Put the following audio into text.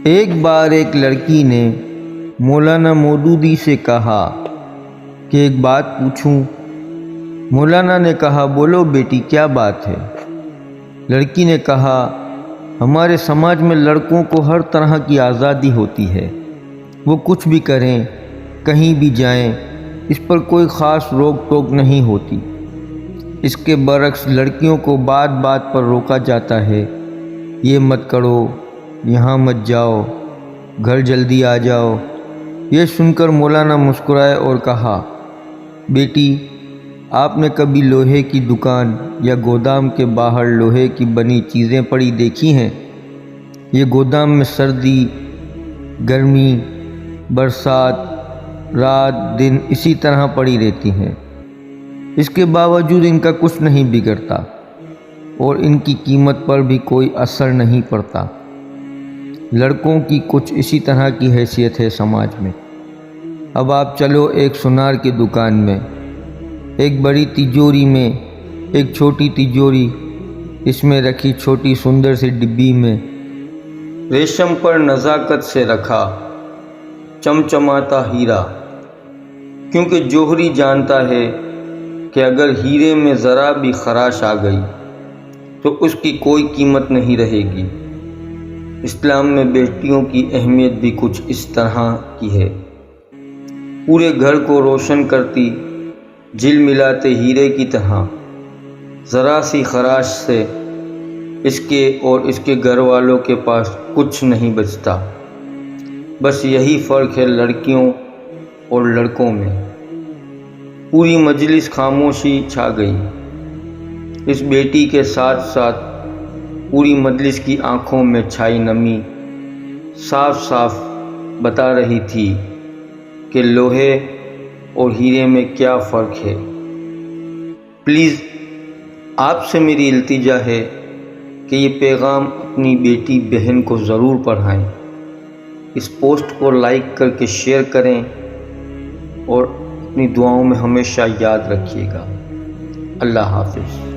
ایک بار ایک لڑکی نے مولانا مودودی سے کہا کہ ایک بات پوچھوں۔ مولانا نے کہا بولو بیٹی کیا بات ہے؟ لڑکی نے کہا ہمارے سماج میں لڑکوں کو ہر طرح کی آزادی ہوتی ہے، وہ کچھ بھی کریں، کہیں بھی جائیں، اس پر کوئی خاص روک ٹوک نہیں ہوتی۔ اس کے برعکس لڑکیوں کو بات بات پر روکا جاتا ہے، یہ مت کرو، یہاں مت جاؤ، گھر جلدی آ جاؤ۔ یہ سن کر مولانا مسکرائے اور کہا بیٹی آپ نے کبھی لوہے کی دکان یا گودام کے باہر لوہے کی بنی چیزیں پڑی دیکھی ہیں؟ یہ گودام میں سردی، گرمی، برسات، رات دن اسی طرح پڑی رہتی ہیں، اس کے باوجود ان کا کچھ نہیں بگڑتا اور ان کی قیمت پر بھی کوئی اثر نہیں پڑتا۔ لڑکوں کی کچھ اسی طرح کی حیثیت ہے سماج میں۔ اب آپ چلو ایک سونار کی دکان میں، ایک بڑی تجوری میں ایک چھوٹی تجوری، اس میں رکھی چھوٹی سندر سی ڈبی میں ریشم پر نزاکت سے رکھا چمچماتا ہیرا، کیونکہ جوہری جانتا ہے کہ اگر ہیرے میں ذرا بھی خراش آ گئی تو اس کی کوئی قیمت نہیں رہے گی۔ اسلام میں بیٹیوں کی اہمیت بھی کچھ اس طرح کی ہے، پورے گھر کو روشن کرتی، جل ملاتے ہیرے کی طرح۔ ذرا سی خراش سے اس کے اور اس کے گھر والوں کے پاس کچھ نہیں بچتا۔ بس یہی فرق ہے لڑکیوں اور لڑکوں میں۔ پوری مجلس خاموشی چھا گئی۔ اس بیٹی کے ساتھ ساتھ پوری مجلس کی آنکھوں میں چھائی نمی صاف صاف بتا رہی تھی کہ لوہے اور ہیرے میں کیا فرق ہے۔ پلیز آپ سے میری التجا ہے کہ یہ پیغام اپنی بیٹی بہن کو ضرور پڑھائیں، اس پوسٹ کو لائک کر کے شیئر کریں اور اپنی دعاؤں میں ہمیشہ یاد رکھیے گا۔ اللہ حافظ۔